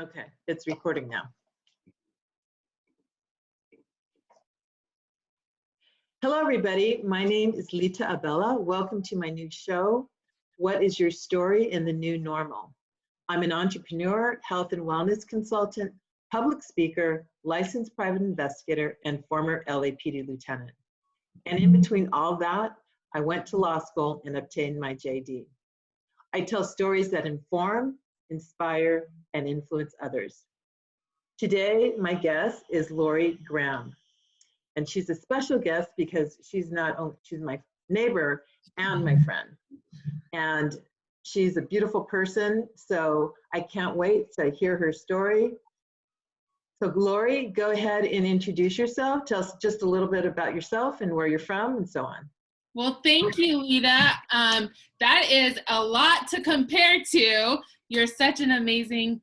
Okay, it's recording now. Hello, everybody. My name is Lita Abella. Welcome to my new show, What is Your Story in the New Normal? I'm an entrepreneur, health and wellness consultant, public speaker, licensed private investigator, and former LAPD lieutenant. And in between all that, I went to law school and obtained my JD. I tell stories that inform, inspire, and influence others. Today, my guest is Laurie Graham, and she's a special guest because she's my neighbor and my friend, and she's a beautiful person. So I can't wait to hear her story. So Laurie, go ahead and introduce yourself. Tell us just a little bit about yourself and where you're from and so on. Well, thank you, Lita. That is a lot to compare to. You're such an amazing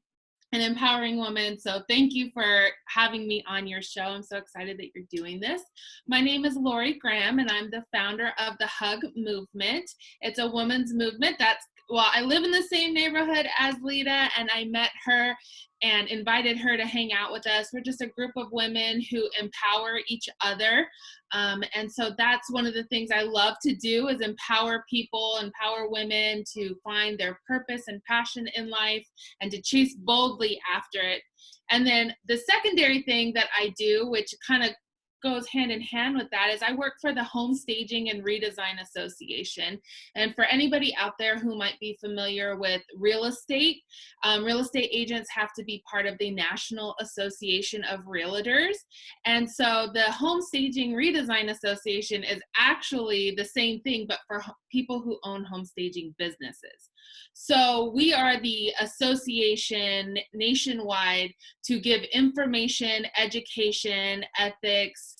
and empowering woman. So thank you for having me on your show. I'm so excited that you're doing this. My name is Laurie Graham, and I'm the founder of the H.U.G movement. It's a women's movement I live in the same neighborhood as Lita, and I met her and invited her to hang out with us. We're just a group of women who empower each other. And so that's one of the things I love to do, is empower people, empower women to find their purpose and passion in life and to chase boldly after it. And then the secondary thing that I do, which kind of goes hand in hand with that, is I work for the Home Staging and Redesign Association. And for anybody out there who might be familiar with real estate agents have to be part of the National Association of Realtors. And so the Home Staging Redesign Association is actually the same thing, but for people who own home staging businesses. So we are the association nationwide to give information, education, ethics,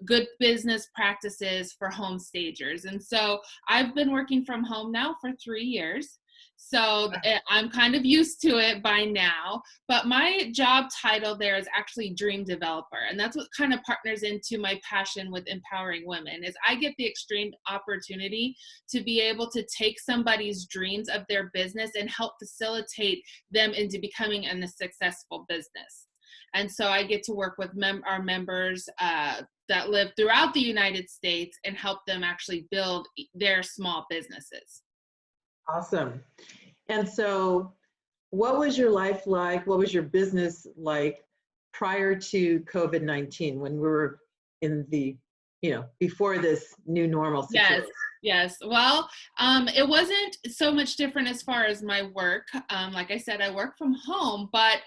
good business practices for home stagers. And so I've been working from home now for 3 years. So I'm kind of used to it by now, but my job title there is actually dream developer. And that's what kind of partners into my passion with empowering women, is I get the extreme opportunity to be able to take somebody's dreams of their business and help facilitate them into becoming a successful business. And so I get to work with our members that live throughout the United States and help them actually build their small businesses. Awesome. And so what was your life like? What was your business like prior to COVID-19, when we were in the, before this new normal situation? Yes. Well, it wasn't so much different as far as my work. Like I said, I work from home, but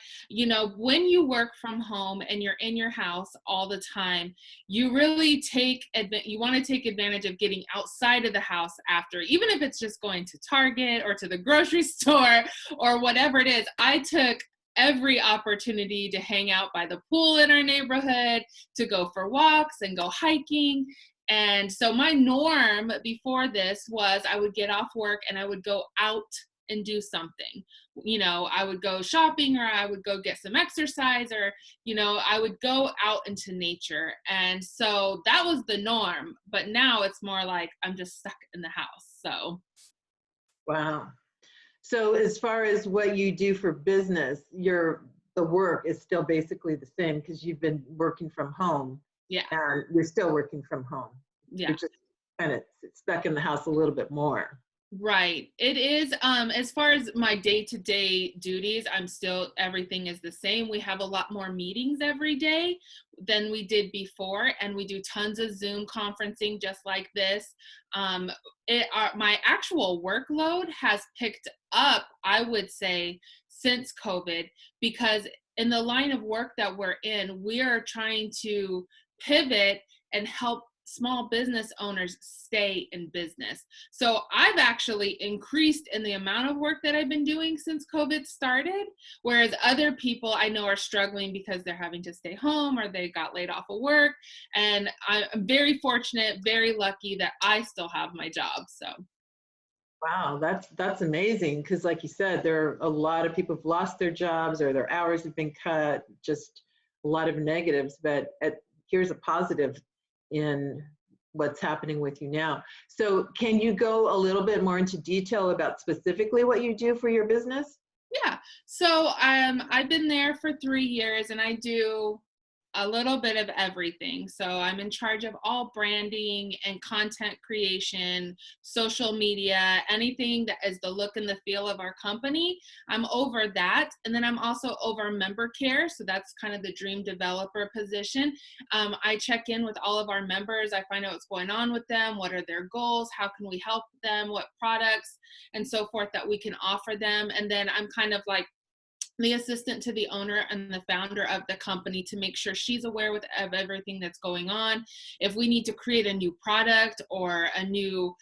when you work from home and you're in your house all the time, you really you want to take advantage of getting outside of the house after, even if it's just going to Target or to the grocery store or whatever it is. I took every opportunity to hang out by the pool in our neighborhood, to go for walks and go hiking. And so my norm before this was I would get off work and I would go out and do something. I would go shopping, or I would go get some exercise, or, I would go out into nature. And so that was the norm. But now it's more like I'm just stuck in the house. So. Wow. So as far as what you do for business, the work is still basically the same because you've been working from home. Yeah. And you're still working from home. Yeah. You're just kind of stuck in the house a little bit more. Right. It is, as far as my day-to-day duties, everything is the same. We have a lot more meetings every day than we did before, and we do tons of Zoom conferencing just like this. My actual workload has picked up, I would say, since COVID, because in the line of work that we're in, we are trying to pivot and help small business owners stay in business. So I've actually increased in the amount of work that I've been doing since COVID started, whereas other people I know are struggling because they're having to stay home or they got laid off of work. And I'm very fortunate, very lucky that I still have my job. So. Wow, that's amazing, because like you said, there are a lot of people who've lost their jobs or their hours have been cut, just a lot of negatives, but here's a positive in what's happening with you now. So can you go a little bit more into detail about specifically what you do for your business? Yeah. So I've been there for 3 years and I do a little bit of everything. So I'm in charge of all branding and content creation, social media, anything that is the look and the feel of our company. I'm over that. And then I'm also over member care. So that's kind of the dream developer position. I check in with all of our members. I find out what's going on with them. What are their goals? How can we help them? What products and so forth that we can offer them? And then I'm kind of like the assistant to the owner and the founder of the company to make sure she's aware of everything that's going on. If we need to create a new product or a new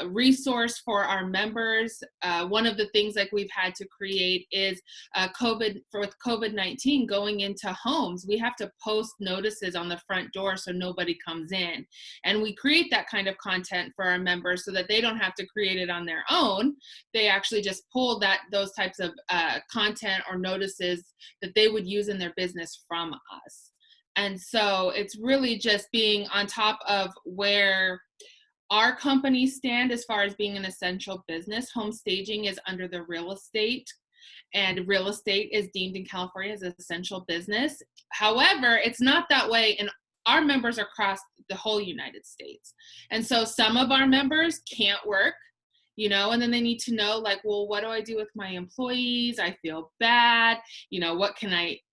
resource for our members, one of the things like we've had to create is with COVID-19 going into homes, we have to post notices on the front door so nobody comes in. And we create that kind of content for our members so that they don't have to create it on their own. They actually just pull those types of content or notices that they would use in their business from us. And so it's really just being on top of where our companies stand as far as being an essential business. Home staging is under the real estate, and real estate is deemed in California as an essential business. However, it's not that way in our members across the whole United States. And so some of our members can't work, and then they need to know, like, well, what do I do with my employees? I feel bad.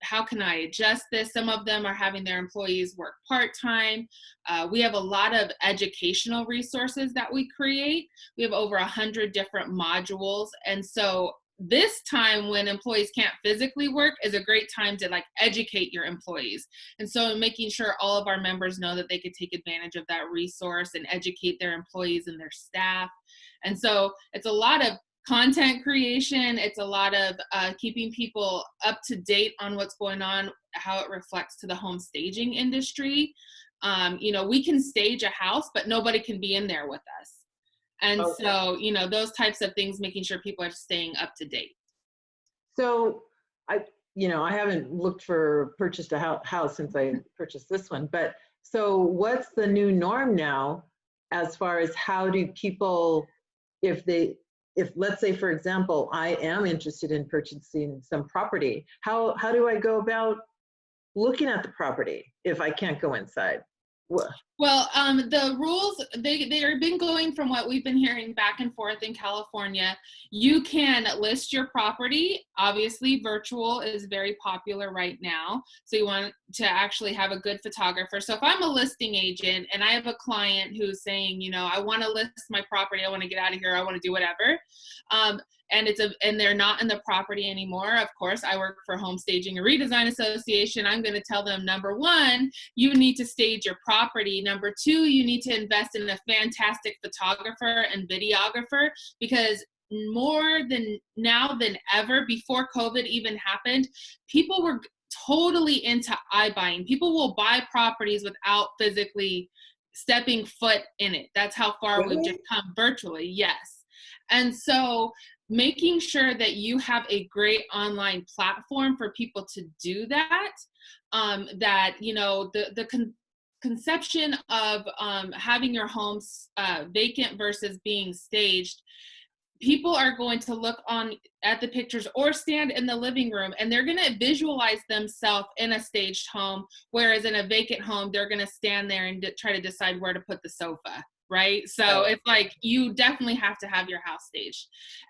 How can I adjust this? Some of them are having their employees work part-time. We have a lot of educational resources that we create. We have over 100 different modules. And so this time when employees can't physically work is a great time to like educate your employees. And so making sure all of our members know that they could take advantage of that resource and educate their employees and their staff. And so it's a lot of content creation. It's a lot of keeping people up to date on what's going on, how it reflects to the home staging industry. We can stage a house, but nobody can be in there with us. And okay. So, those types of things, making sure people are staying up to date. So I haven't purchased a house since I purchased this one, but so what's the new norm now as far as how do people, if let's say, for example, I am interested in purchasing some property, how do I go about looking at the property if I can't go inside? Well, the rules, they are been going from what we've been hearing back and forth in California. You can list your property. Obviously, virtual is very popular right now. So you want to actually have a good photographer. So if I'm a listing agent and I have a client who's saying, I want to list my property, I want to get out of here, I want to do whatever. And they're not in the property anymore. Of course, I work for Home Staging and Redesign Association. I'm going to tell them, number one, you need to stage your property. Number two, you need to invest in a fantastic photographer and videographer, because more than now than ever, before COVID even happened, people were totally into iBuying. People will buy properties without physically stepping foot in it. That's how far we've just come virtually. Yes. And so making sure that you have a great online platform for people to do that, the conception of having your homes vacant versus being staged, people are going to look at the pictures or stand in the living room and they're going to visualize themselves in a staged home, whereas in a vacant home, they're going to stand there and try to decide where to put the sofa. Right? So it's like, you definitely have to have your house staged.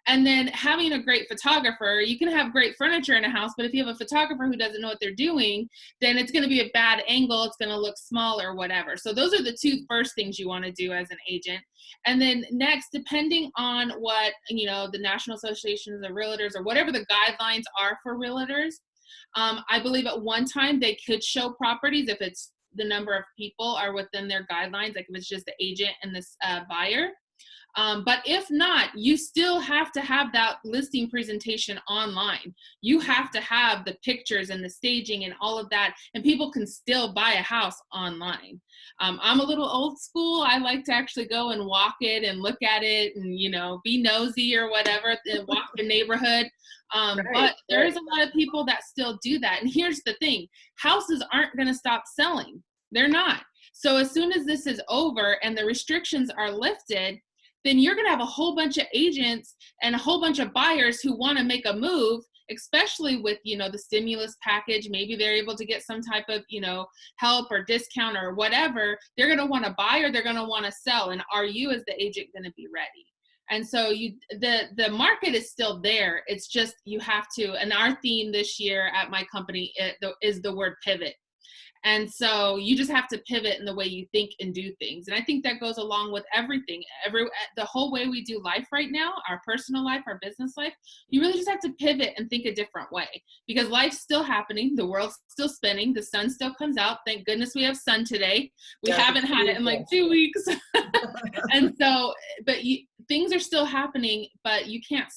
And then having a great photographer, you can have great furniture in a house, but if you have a photographer who doesn't know what they're doing, then it's going to be a bad angle. It's going to look small or whatever. So those are the two first things you want to do as an agent. And then next, depending on what, the National Association of the Realtors or whatever the guidelines are for realtors, I believe at one time they could show properties if it's the number of people are within their guidelines, like if it's just the agent and this buyer. But if not, you still have to have that listing presentation online. You have to have the pictures and the staging and all of that, and people can still buy a house online. I'm a little old school. I like to actually go and walk it and look at it and, be nosy or whatever, and walk the neighborhood. But there's a lot of people that still do that. And here's the thing, houses aren't going to stop selling. They're not. So as soon as this is over and the restrictions are lifted, then you're going to have a whole bunch of agents and a whole bunch of buyers who want to make a move. especially with, the stimulus package. Maybe they're able to get some type of, help or discount or whatever. They're going to want to buy or they're going to want to sell. And are you as the agent going to be ready? And so the market is still there. It's just, you have to, and our theme this year at my company is the word pivot. And so you just have to pivot in the way you think and do things. And I think that goes along with everything. The whole way we do life right now, our personal life, our business life, you really just have to pivot and think a different way, because life's still happening. The world's still spinning. The sun still comes out. Thank goodness we have sun today. We haven't had it in like 2 weeks. And so, things are still happening, but you can't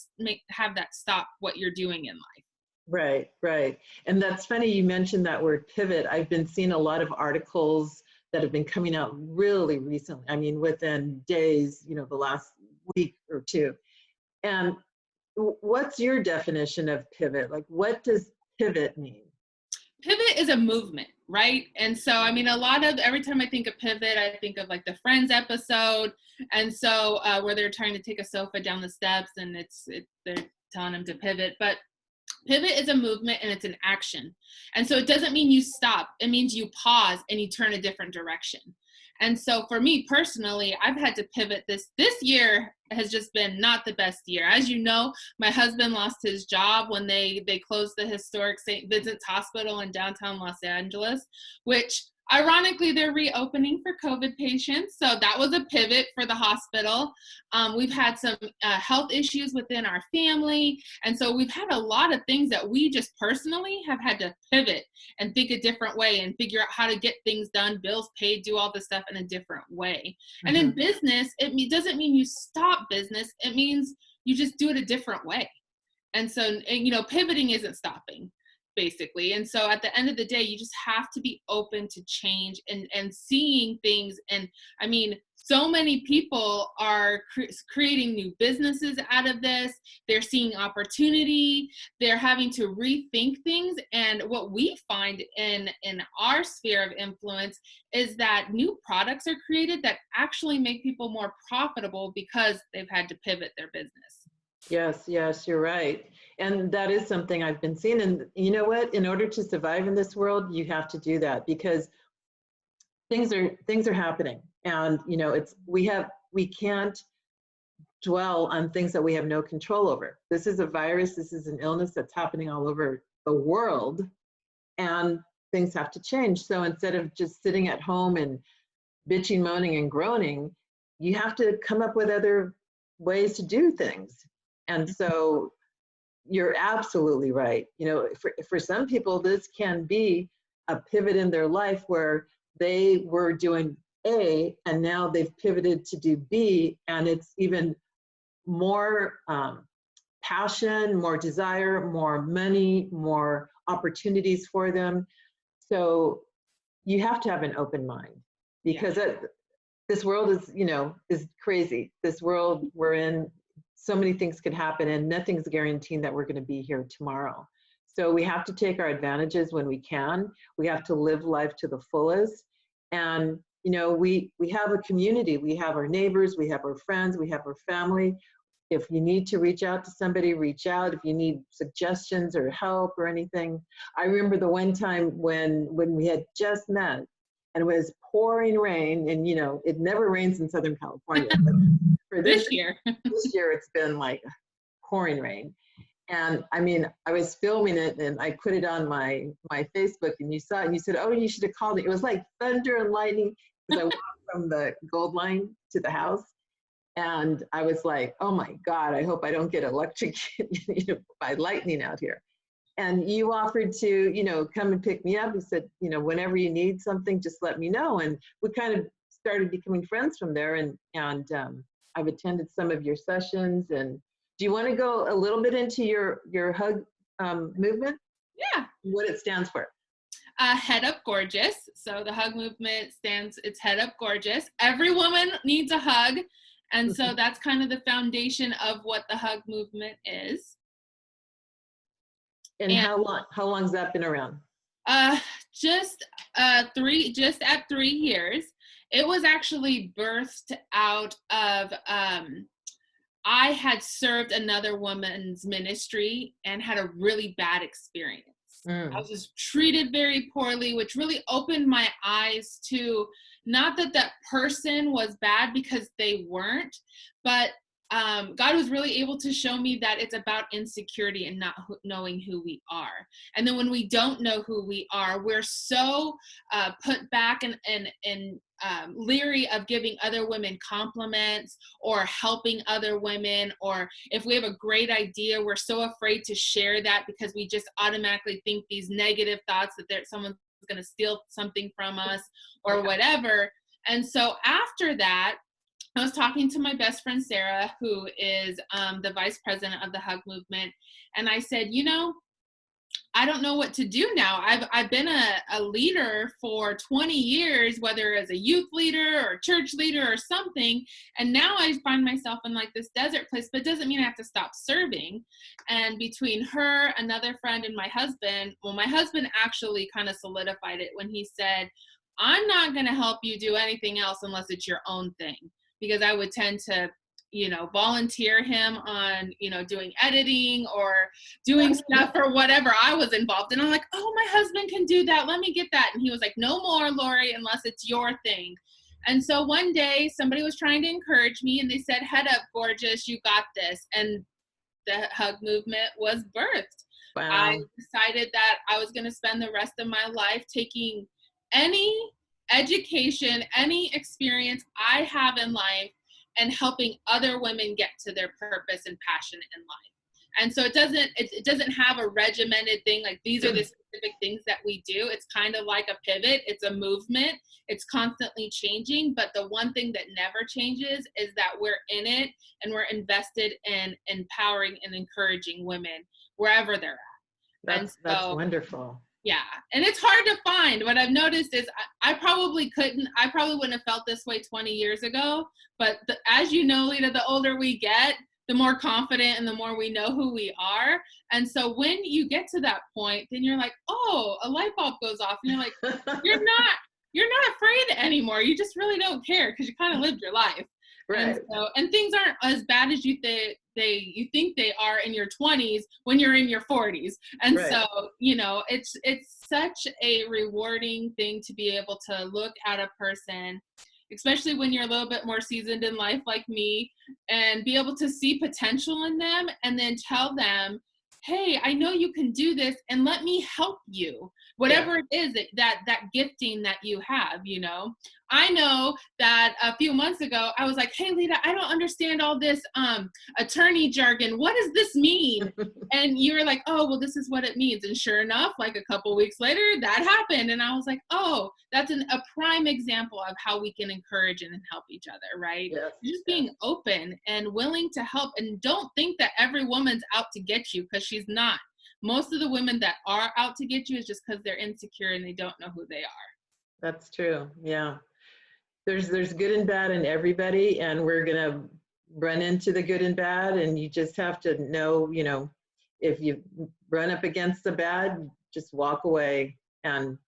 have that stop what you're doing in life. Right, right. And that's funny you mentioned that word pivot. I've been seeing a lot of articles that have been coming out really recently. I mean, within days, the last week or two. And what's your definition of pivot? Like, what does pivot mean? Pivot is a movement, right? And so, I mean, every time I think of pivot, I think of like the Friends episode. And so where they're trying to take a sofa down the steps and they're telling them to pivot. But pivot is a movement and it's an action. And so it doesn't mean you stop. It means you pause and you turn a different direction. And so for me personally, I've had to pivot. This year has just been not the best year. As you know, my husband lost his job when they closed the historic St. Vincent's Hospital in downtown Los Angeles, which ironically, they're reopening for COVID patients. So that was a pivot for the hospital. We've had some health issues within our family. And so we've had a lot of things that we just personally have had to pivot and think a different way and figure out how to get things done, bills paid, do all this stuff in a different way. Mm-hmm. And in business, it doesn't mean you stop business. It means you just do it a different way. And so, pivoting isn't stopping, basically. And so at the end of the day, you just have to be open to change and seeing things. And I mean, so many people are creating new businesses out of this. They're seeing opportunity. They're having to rethink things. And what we find in our sphere of influence is that new products are created that actually make people more profitable because they've had to pivot their business. Yes, you're right. And that is something I've been seeing. And you know what? In order to survive in this world, you have to do that, because things are happening. And we can't dwell on things that we have no control over. This is a virus, this is an illness that's happening all over the world, and things have to change. So instead of just sitting at home and bitching, moaning, and groaning, you have to come up with other ways to do things. And so you're absolutely right. For some people, this can be a pivot in their life where they were doing A and now they've pivoted to do B, and it's even more passion, more desire, more money, more opportunities for them. So you have to have an open mind, because this world is crazy. This world we're in, so many things could happen, and nothing's guaranteeing that we're going to be here tomorrow. So we have to take our advantages when we can. We have to live life to the fullest. And, we have a community. We have our neighbors, we have our friends, we have our family. If you need to reach out to somebody, reach out. If you need suggestions or help or anything. I remember the one time when we had just met and it was pouring rain, and, it never rains in Southern California. But for this year, it's been like pouring rain. And I mean, I was filming it and I put it on my Facebook, and you saw it and you said, oh, you should have called me. It was like thunder and lightning, because I walked from the Gold Line to the house. And I was like, oh my God, I hope I don't get electrocuted by lightning out here. And you offered to, come and pick me up. You said, whenever you need something, just let me know. And we kind of started becoming friends from there. And I've attended some of your sessions. And do you want to go a little bit into your H.U.G movement? Yeah. What it stands for? Head Up Gorgeous. So the H.U.G movement it's Head Up Gorgeous. Every woman needs a hug. And so that's kind of the foundation of what the H.U.G movement is. And how long has that been around? Just at 3 years. It was actually birthed out of I had served another woman's ministry and had a really bad experience. I was just treated very poorly, which really opened my eyes to not that that person was bad, because they weren't, but God was really able to show me that it's about insecurity and not knowing who we are. And then when we don't know who we are, we're so put back and leery of giving other women compliments or helping other women. Or if we have a great idea, we're so afraid to share that because we just automatically think these negative thoughts that someone's going to steal something from us or whatever. And so after that, I was talking to my best friend, Sarah, who is the vice president of the H.U.G movement. And I said, I don't know what to do now. I've been a leader for 20 years, whether as a youth leader or church leader or something. And now I find myself in like this desert place, but it doesn't mean I have to stop serving. And between her, another friend, and my husband, well, my husband actually kind of solidified it when he said, I'm not going to help you do anything else unless it's your own thing. Because I would tend to, volunteer him on, doing editing or doing stuff or whatever I was involved in. I'm like, oh, my husband can do that. Let me get that. And he was like, no more, Laurie, unless it's your thing. And so one day somebody was trying to encourage me and they said, head up, gorgeous, you got this. And the H.U.G movement was birthed. Wow. I decided that I was going to spend the rest of my life taking any education, any experience I have in life and helping other women get to their purpose and passion in life. And so it doesn't have a regimented thing like these are the specific things that we do. It's kind of like a pivot. It's a movement. It's constantly changing. But the one thing that never changes is that we're in it and we're invested in empowering and encouraging women wherever they're at. That's wonderful. Yeah. And it's hard to find. What I've noticed is I probably wouldn't have felt this way 20 years ago. But as you know, Lita, the older we get, the more confident and the more we know who we are. And so when you get to that point, then you're like, oh, a light bulb goes off. And you're like, you're not afraid anymore. You just really don't care because you kind of lived your life. Right. And things aren't as bad as you think they are in your 20s when you're in your 40s. And so, it's such a rewarding thing to be able to look at a person, especially when you're a little bit more seasoned in life like me, and be able to see potential in them and then tell them, hey, I know you can do this and let me help you. Whatever it is that gifting that you have, I know that a few months ago, I was like, hey, Lita, I don't understand all this attorney jargon. What does this mean? And you were like, oh, well, this is what it means. And sure enough, like a couple weeks later, that happened. And I was like, oh, that's a prime example of how we can encourage and help each other, right? Yes. Just being open and willing to help. And don't think that every woman's out to get you, because she's not. Most of the women that are out to get you is just because they're insecure and they don't know who they are. That's true. Yeah. There's good and bad in everybody, and we're going to run into the good and bad, and you just have to know, if you run up against the bad, just walk away, and,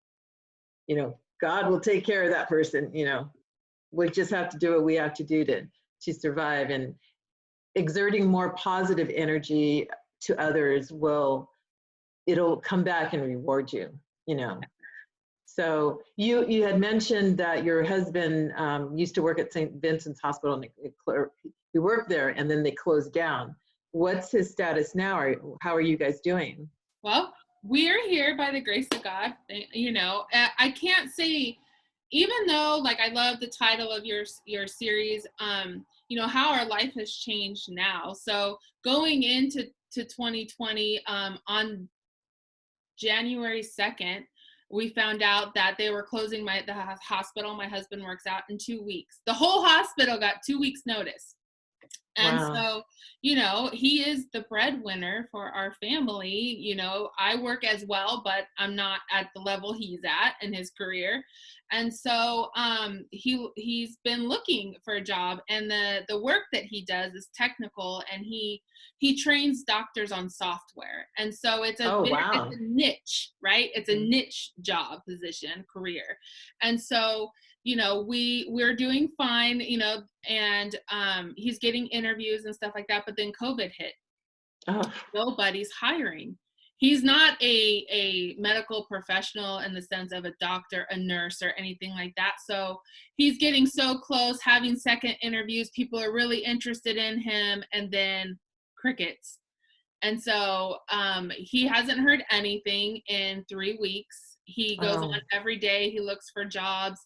God will take care of that person. We just have to do what we have to do to survive, and exerting more positive energy to others it'll come back and reward you, So you had mentioned that your husband used to work at St. Vincent's Hospital, and he worked there, and then they closed down. What's his status now? How are you guys doing? Well, we're here by the grace of God. I can't say, even though like I love the title of your series, how our life has changed now. So going into 2020, on January 2nd, we found out that they were closing the hospital my husband works at in 2 weeks. The whole hospital got 2 weeks notice. And so, he is the breadwinner for our family. I work as well, but I'm not at the level he's at in his career. And so he's been looking for a job, and the work that he does is technical, and he trains doctors on software. And so it's it's a niche, right? It's a niche job, position, career. And so you know, we're doing fine, you know, and he's getting interviews and stuff like that, but then COVID hit. Oh, Nobody's hiring. He's not a medical professional in the sense of a doctor, a nurse, or anything like that. So he's getting so close, having second interviews. People are really interested in him, and then crickets. And so he hasn't heard anything in 3 weeks. He goes on oh, every day. He looks for jobs.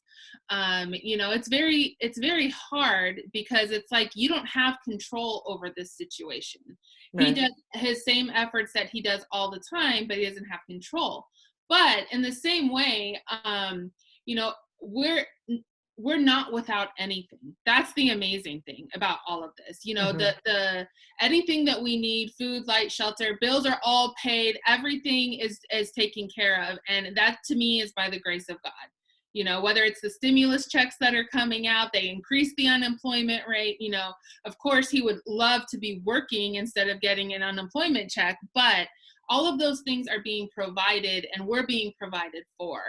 You know, it's very hard because it's like you don't have control over this situation. He right. does his same efforts that he does all the time, but he doesn't have control. But in the same way, you know, we're not without anything. That's the amazing thing about all of this. You know, Mm-hmm. the anything that we need, food, light, shelter, bills are all paid. Everything is taken care of, and that to me is by the grace of God. You know, whether it's the stimulus checks that are coming out, they increase the unemployment rate. You know, of course, he would love to be working instead of getting an unemployment check, but all of those things are being provided, and we're being provided for.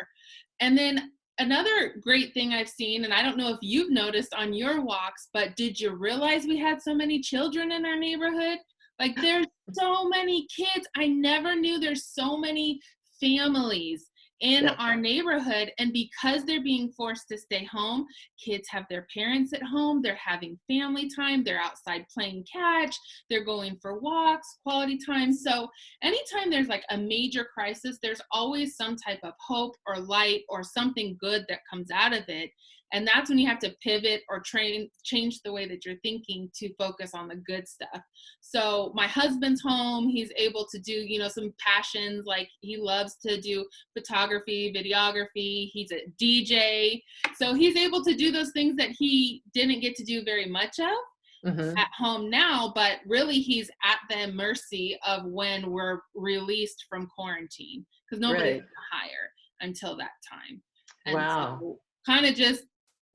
And then another great thing I've seen, and I don't know if you've noticed on your walks, but did you realize we had so many children in our neighborhood? Like, there's so many kids. I never knew there's so many families in Yep. our neighborhood, and because they're being forced to stay home, kids have their parents at home, they're having family time, they're outside playing catch, they're going for walks, quality time. So anytime there's like a major crisis, there's always some type of hope or light or something good that comes out of it. And that's when you have to pivot or change the way that you're thinking to focus on the good stuff. So my husband's home, he's able to do, you know, some passions, like he loves to do photography, videography, he's a DJ. So he's able to do those things that he didn't get to do very much of Mm-hmm. at home now, but really he's at the mercy of when we're released from quarantine, because nobody's Right. going to hire until that time. And Wow. so kind of just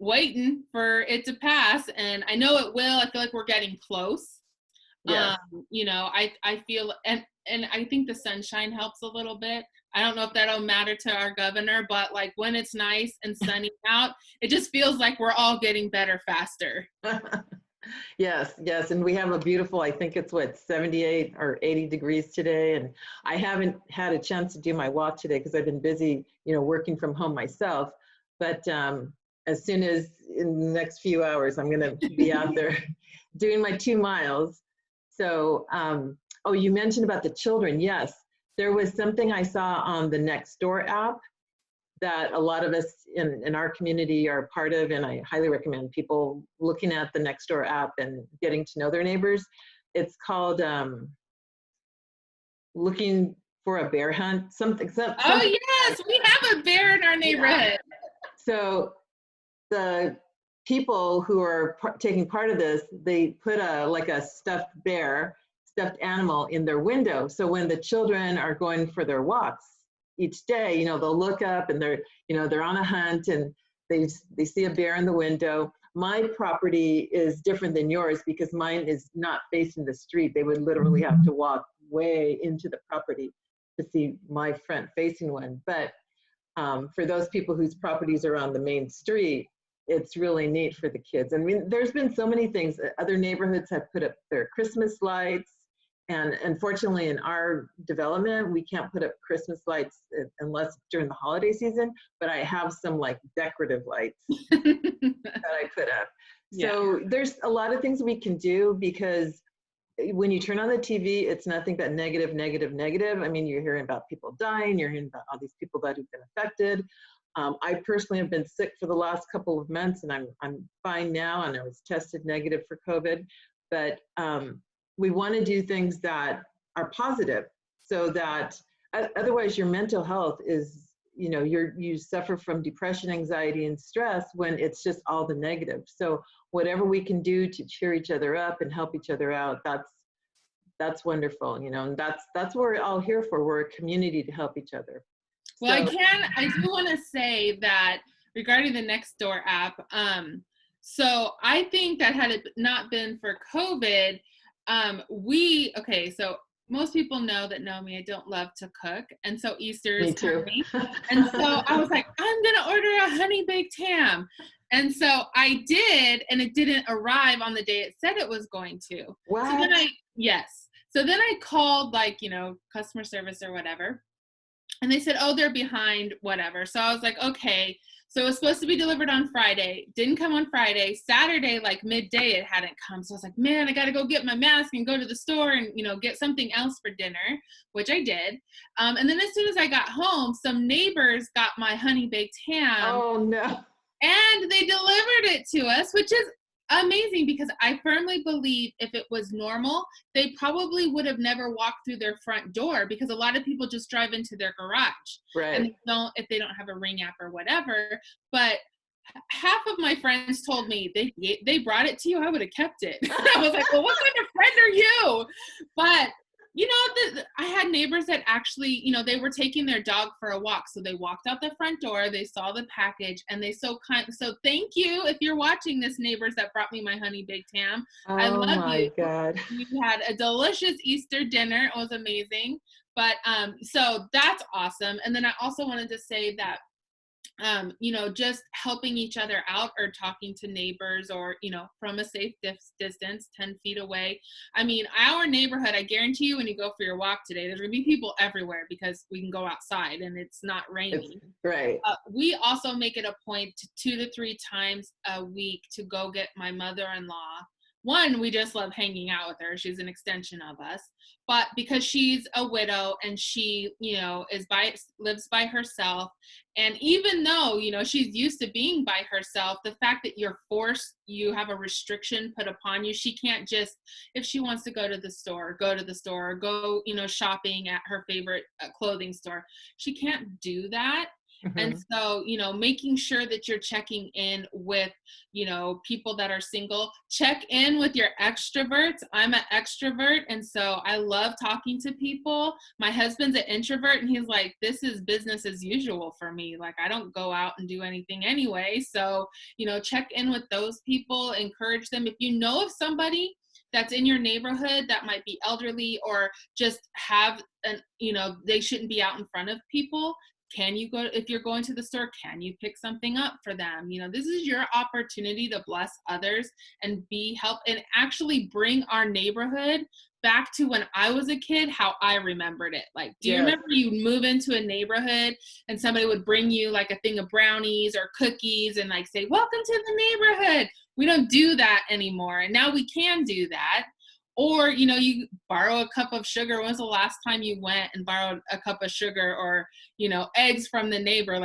waiting for it to pass. And I know it will. I feel like we're getting close. Yes. You know, I feel, and I think the sunshine helps a little bit. I don't know if that'll matter to our governor, but like when it's nice and sunny out, it just feels like we're all getting better faster. Yes, yes. And we have a beautiful, I think it's what, 78 or 80 degrees today. And I haven't had a chance to do my walk today because I've been busy, you know, working from home myself. But as soon as in the next few hours, I'm going to be out there doing my 2 miles. So, oh, you mentioned about the children. Yes, there was something I saw on the Nextdoor app that a lot of us in our community are part of, and I highly recommend people looking at the Nextdoor app and getting to know their neighbors. It's called Looking for a Bear Hunt, something. Oh yes, we have a bear in our Yeah. neighborhood. So the people who are taking part of this, they put like a stuffed bear, stuffed animal in their window. So when the children are going for their walks each day, you know, they'll look up and they're, you know, they're on a hunt and they see a bear in the window. My property is different than yours because mine is not facing the street. They would literally have to walk way into the property to see my front facing one. But for those people whose properties are on the main street, it's really neat for the kids. I mean, there's been so many things. Other neighborhoods have put up their Christmas lights. And unfortunately, in our development, we can't put up Christmas lights unless during the holiday season, but I have some like decorative lights that I put up. Yeah. So there's a lot of things we can do because when you turn on the TV, it's nothing but negative, negative, negative. I mean, you're hearing about people dying, you're hearing about all these people that have been affected. I personally have been sick for the last couple of months and I'm fine now, and I was tested negative for COVID. But we want to do things that are positive so that otherwise your mental health is, you know, you suffer from depression, anxiety, and stress when it's just all the negative. So whatever we can do to cheer each other up and help each other out, that's wonderful, you know, and that's what we're all here for. We're a community to help each other. Well, So, I do want to say that regarding the Nextdoor app, so I think that had it not been for COVID, so most people know me, I don't love to cook. And so Easter Me is too. coming. And so I was like, I'm going to order a honey baked ham. And so I did, and it didn't arrive on the day it said it was going to. What? So then yes. So then I called customer service or whatever. And they said, oh, they're behind, whatever. So I was like, okay. So it was supposed to be delivered on Friday. Didn't come on Friday. Saturday, midday, it hadn't come. So I was like, man, I got to go get my mask and go to the store and, get something else for dinner, which I did. And then as soon as I got home, some neighbors got my honey baked ham. Oh, no. And they delivered it to us, which is amazing, because I firmly believe if it was normal, they probably would have never walked through their front door, because a lot of people just drive into their garage. Right. And if they don't have a Ring app or whatever. But half of my friends told me they brought it to you, I would have kept it. I was like, well, what kind of friend are you? But I had neighbors that actually, they were taking their dog for a walk. So they walked out the front door, they saw the package, and so thank you if you're watching this, neighbors that brought me my honey baked ham. I love you. Oh my God. We had a delicious Easter dinner. It was amazing. But so that's awesome. And then I also wanted to say that just helping each other out, or talking to neighbors, or, from a safe distance, 10 feet away. I mean, our neighborhood, I guarantee you, when you go for your walk today, there's going to be people everywhere, because we can go outside and it's not raining. Right. We also make it a point to 2 to 3 times a week to go get my mother-in-law. One, we just love hanging out with her. She's an extension of us. But because she's a widow and she, lives by herself. And even though, she's used to being by herself, the fact that you have a restriction put upon you, she can't just, if she wants to go to the store, or go, shopping at her favorite clothing store, she can't do that. Mm-hmm. And so, making sure that you're checking in with, people that are single. Check in with your extroverts. I'm an extrovert, and so I love talking to people. My husband's an introvert, and he's like, this is business as usual for me. Like, I don't go out and do anything anyway. So, check in with those people, encourage them. If you know of somebody that's in your neighborhood that might be elderly, or just have they shouldn't be out in front of people, if you're going to the store, can you pick something up for them? This is your opportunity to bless others and help, and actually bring our neighborhood back to when I was a kid, how I remembered it. Like, do you remember you move into a neighborhood and somebody would bring you like a thing of brownies or cookies and say, welcome to the neighborhood? We don't do that anymore. And now we can do that. Or, you borrow a cup of sugar. When was the last time you went and borrowed a cup of sugar, or, eggs from the neighbor?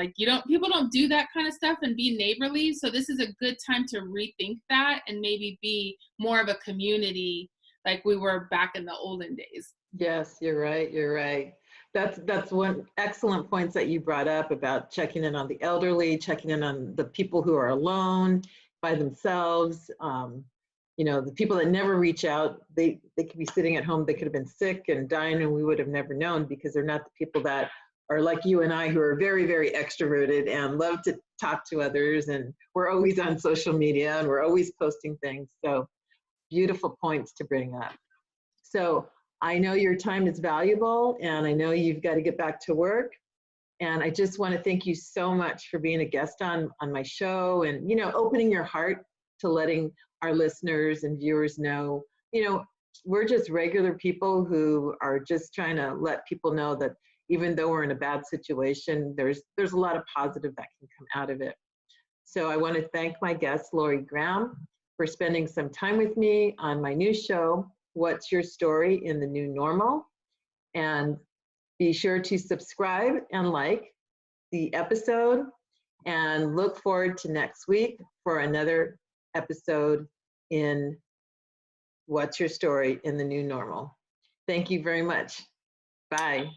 People don't do that kind of stuff and be neighborly. So this is a good time to rethink that and maybe be more of a community like we were back in the olden days. Yes, you're right. You're right. That's one excellent points that you brought up about checking in on the elderly, checking in on the people who are alone by themselves. The people that never reach out, they could be sitting at home, they could have been sick and dying, and we would have never known, because they're not the people that are like you and I, who are very, very extroverted and love to talk to others. And we're always on social media and we're always posting things. So beautiful points to bring up. So I know your time is valuable, and I know you've got to get back to work. And I just want to thank you so much for being a guest on my show, and, opening your heart to letting our listeners and viewers know, we're just regular people who are just trying to let people know that even though we're in a bad situation, there's a lot of positive that can come out of it. So I want to thank my guest, Laurie Graham, for spending some time with me on my new show, What's Your Story in the New Normal? And be sure to subscribe and like the episode, and look forward to next week for another episode in What's Your Story in the New Normal. Thank you very much. Bye.